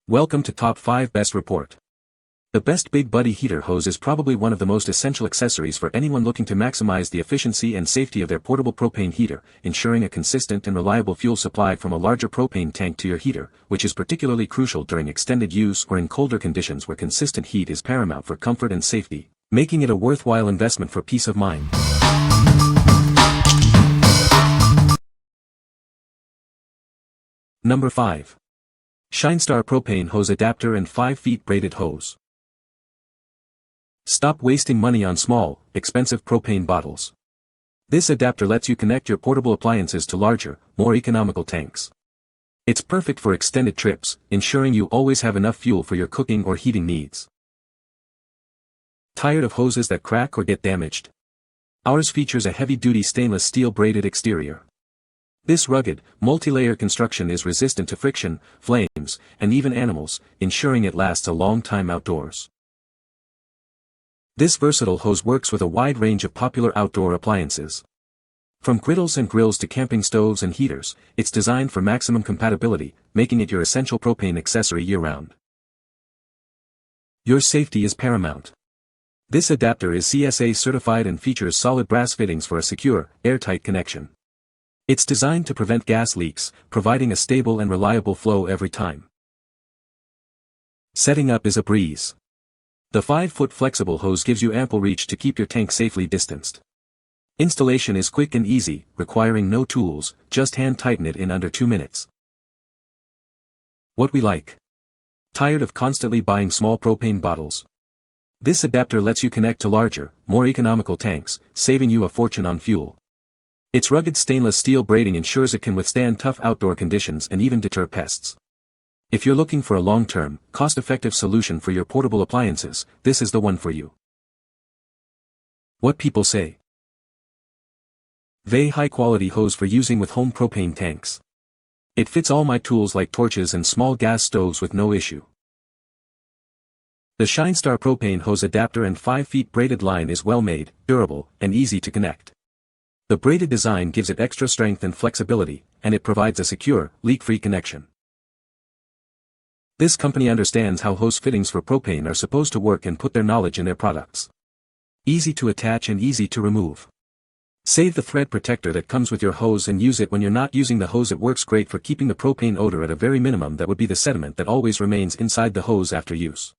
Welcome to Top 5 Best Report. The Best Big Buddy Heater Hose is probably one of the most essential accessories for anyone looking to maximize the efficiency and safety of their portable propane heater, ensuring a consistent and reliable fuel supply from a larger propane tank to your heater, which is particularly crucial during extended use or in colder conditions where consistent heat is paramount for comfort and safety, making it a worthwhile investment for peace of mind. Number 5. SHINESTAR Propane Hose Adapter and 5 Feet Braided Hose. Stop wasting money on small, expensive propane bottles. This adapter lets you connect your portable appliances to larger, more economical tanks. It's perfect for extended trips, ensuring you always have enough fuel for your cooking or heating needs. Tired of hoses that crack or get damaged? Ours features a heavy-duty stainless steel braided exterior. This rugged, multi-layer construction is resistant to friction, flames, and even animals, ensuring it lasts a long time outdoors. This versatile hose works with a wide range of popular outdoor appliances. From griddles and grills to camping stoves and heaters, it's designed for maximum compatibility, making it your essential propane accessory year-round. Your safety is paramount. This adapter is CSA certified and features solid brass fittings for a secure, airtight connection. It's designed to prevent gas leaks, providing a stable and reliable flow every time. Setting up is a breeze. The 5-foot flexible hose gives you ample reach to keep your tank safely distanced. Installation is quick and easy, requiring no tools, just hand tighten it in under 2 minutes. What we like. Tired of constantly buying small propane bottles? This adapter lets you connect to larger, more economical tanks, saving you a fortune on fuel. Its rugged stainless steel braiding ensures it can withstand tough outdoor conditions and even deter pests. If you're looking for a long-term, cost-effective solution for your portable appliances, this is the one for you. What people say. Very high-quality hose for using with home propane tanks. It fits all my tools like torches and small gas stoves with no issue. The SHINESTAR Propane Hose Adapter and 5 Feet Braided line is well-made, durable, and easy to connect. The braided design gives it extra strength and flexibility, and it provides a secure, leak-free connection. This company understands how hose fittings for propane are supposed to work and put their knowledge in their products. Easy to attach and easy to remove. Save the thread protector that comes with your hose and use it when you're not using the hose. It works great for keeping the propane odor at a very minimum that would be the sediment that always remains inside the hose after use.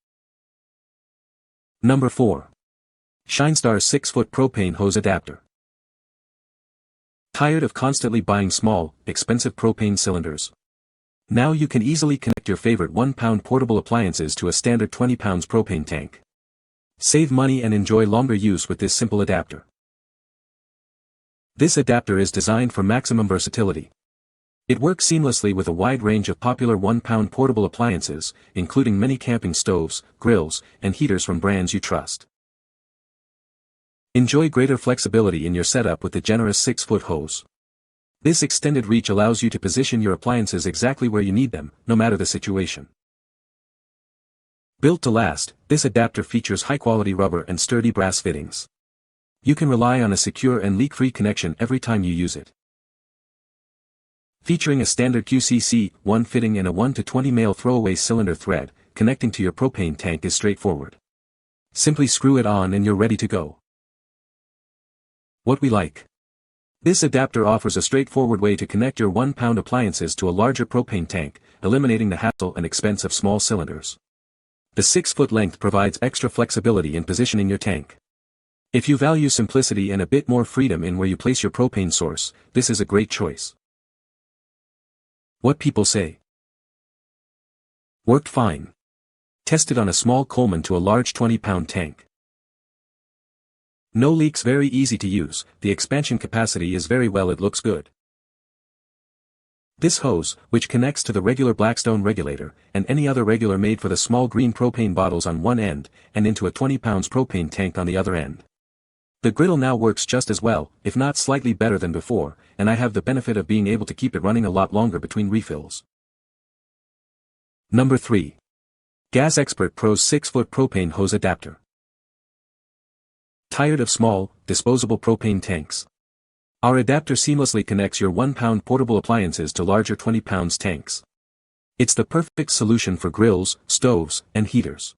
Number 4. SHINESTAR 6-Foot Propane Hose Adapter. Tired of constantly buying small, expensive propane cylinders? Now you can easily connect your favorite 1-pound portable appliances to a standard 20 pounds propane tank. Save money and enjoy longer use with this simple adapter. This adapter is designed for maximum versatility. It works seamlessly with a wide range of popular 1-pound portable appliances, including many camping stoves, grills, and heaters from brands you trust. Enjoy greater flexibility in your setup with the generous 6-foot hose. This extended reach allows you to position your appliances exactly where you need them, no matter the situation. Built to last, this adapter features high-quality rubber and sturdy brass fittings. You can rely on a secure and leak-free connection every time you use it. Featuring a standard QCC1 fitting and a 1 to 20 male throwaway cylinder thread, connecting to your propane tank is straightforward. Simply screw it on and you're ready to go. What we like. This adapter offers a straightforward way to connect your 1-pound appliances to a larger propane tank, eliminating the hassle and expense of small cylinders. The 6-foot length provides extra flexibility in positioning your tank. If you value simplicity and a bit more freedom in where you place your propane source, this is a great choice. What people say. Worked fine. Tested on a small Coleman to a large 20-pound tank. No leaks. Very easy to use, the expansion capacity is very well. It looks good. This hose, which connects to the regular Blackstone regulator, and any other regular made for the small green propane bottles on one end, and into a 20 pounds propane tank on the other end. The griddle now works just as well, if not slightly better than before, and I have the benefit of being able to keep it running a lot longer between refills. Number 3. GasXpert Pro's 6-foot propane hose adapter. Tired of small, disposable propane tanks? Our adapter seamlessly connects your 1-pound portable appliances to larger 20 pounds tanks. It's the perfect solution for grills, stoves, and heaters.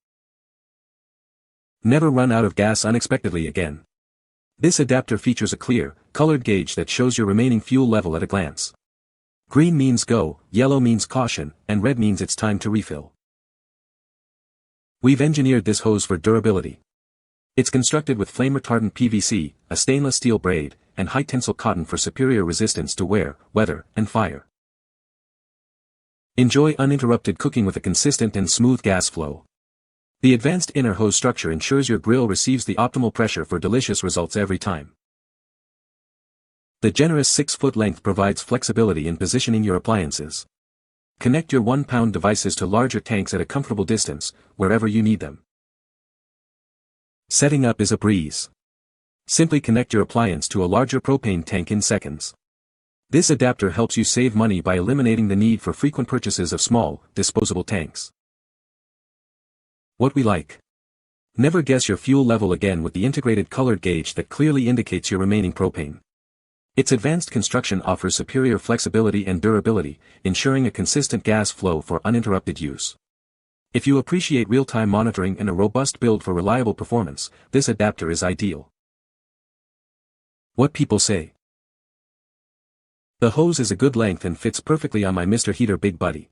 Never run out of gas unexpectedly again. This adapter features a clear, colored gauge that shows your remaining fuel level at a glance. Green means go, yellow means caution, and red means it's time to refill. We've engineered this hose for durability. It's constructed with flame-retardant PVC, a stainless steel braid, and high-tensile cotton for superior resistance to wear, weather, and fire. Enjoy uninterrupted cooking with a consistent and smooth gas flow. The advanced inner hose structure ensures your grill receives the optimal pressure for delicious results every time. The generous 6-foot length provides flexibility in positioning your appliances. Connect your 1-pound devices to larger tanks at a comfortable distance, wherever you need them. Setting up is a breeze. Simply connect your appliance to a larger propane tank in seconds. This adapter helps you save money by eliminating the need for frequent purchases of small, disposable tanks. What we like. Never guess your fuel level again with the integrated colored gauge that clearly indicates your remaining propane. Its advanced construction offers superior flexibility and durability, ensuring a consistent gas flow for uninterrupted use. If you appreciate real-time monitoring and a robust build for reliable performance, this adapter is ideal. What people say. The hose is a good length and fits perfectly on my Mr. Heater Big Buddy.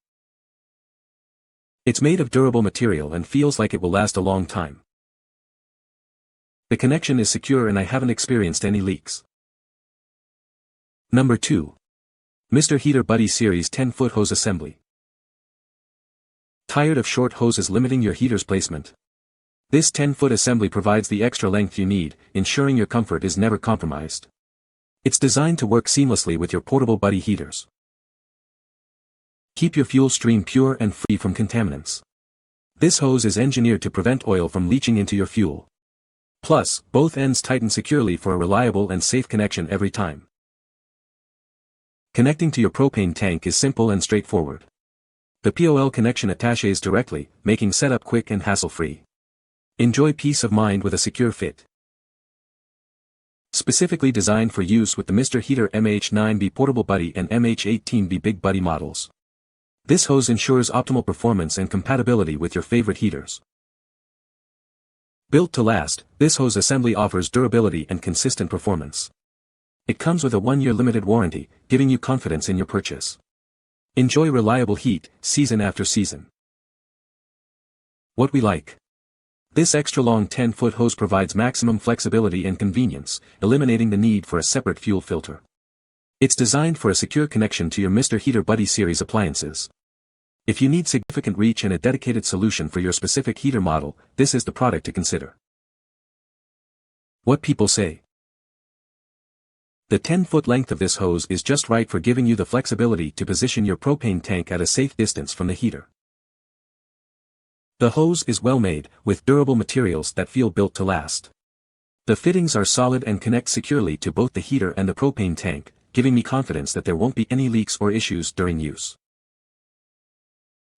It's made of durable material and feels like it will last a long time. The connection is secure and I haven't experienced any leaks. Number 2. Mr. Heater Buddy Series 10-foot hose assembly. Tired of short hoses limiting your heater's placement? This 10-foot assembly provides the extra length you need, ensuring your comfort is never compromised. It's designed to work seamlessly with your portable buddy heaters. Keep your fuel stream pure and free from contaminants. This hose is engineered to prevent oil from leaching into your fuel. Plus, both ends tighten securely for a reliable and safe connection every time. Connecting to your propane tank is simple and straightforward. The POL connection attaches directly, making setup quick and hassle-free. Enjoy peace of mind with a secure fit. Specifically designed for use with the Mr. Heater MH9B Portable Buddy and MH18B Big Buddy models. This hose ensures optimal performance and compatibility with your favorite heaters. Built to last, this hose assembly offers durability and consistent performance. It comes with a 1-year limited warranty, giving you confidence in your purchase. Enjoy reliable heat, season after season. What we like. This extra-long 10-foot hose provides maximum flexibility and convenience, eliminating the need for a separate fuel filter. It's designed for a secure connection to your Mr. Heater Buddy series appliances. If you need significant reach and a dedicated solution for your specific heater model, this is the product to consider. What people say. The 10-foot length of this hose is just right for giving you the flexibility to position your propane tank at a safe distance from the heater. The hose is well made, with durable materials that feel built to last. The fittings are solid and connect securely to both the heater and the propane tank, giving me confidence that there won't be any leaks or issues during use.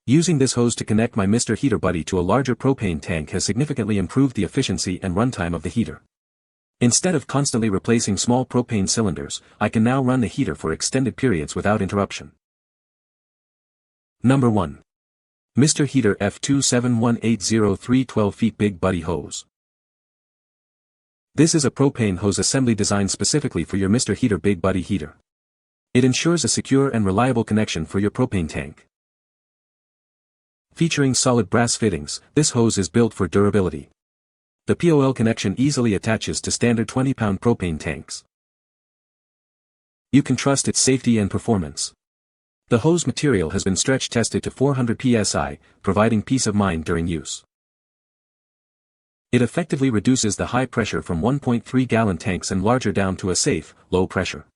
Using this hose to connect my Mr. Heater Buddy to a larger propane tank has significantly improved the efficiency and runtime of the heater. Instead of constantly replacing small propane cylinders, I can now run the heater for extended periods without interruption. Number 1. Mr. Heater F27180 12 feet Big Buddy Hose. This is a propane hose assembly designed specifically for your Mr. Heater Big Buddy heater. It ensures a secure and reliable connection for your propane tank. Featuring solid brass fittings, this hose is built for durability. The POL connection easily attaches to standard 20-pound propane tanks. You can trust its safety and performance. The hose material has been stretch tested to 400 psi, providing peace of mind during use. It effectively reduces the high pressure from 1.3-gallon tanks and larger down to a safe, low pressure.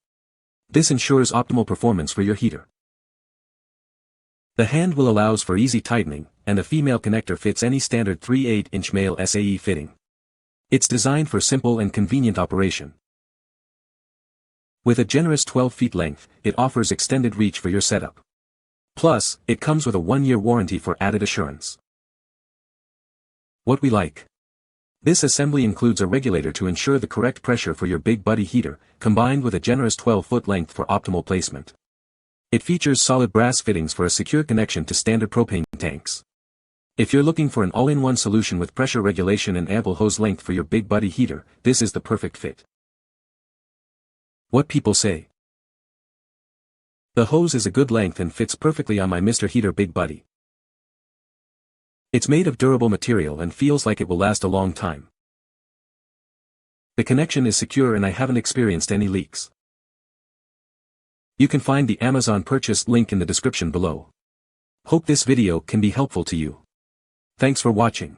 This ensures optimal performance for your heater. The handle allows for easy tightening, and a female connector fits any standard 3/8-inch male SAE fitting. It's designed for simple and convenient operation. With a generous 12 feet length, it offers extended reach for your setup. Plus, it comes with a 1-year warranty for added assurance. What we like. This assembly includes a regulator to ensure the correct pressure for your Big Buddy heater, combined with a generous 12-foot length for optimal placement. It features solid brass fittings for a secure connection to standard propane tanks. If you're looking for an all-in-one solution with pressure regulation and ample hose length for your big buddy heater, this is the perfect fit. What people say. The hose is a good length and fits perfectly on my Mr. Heater Big Buddy. It's made of durable material and feels like it will last a long time. The connection is secure and I haven't experienced any leaks. You can find the Amazon purchase link in the description below. Hope this video can be helpful to you. Thanks for watching.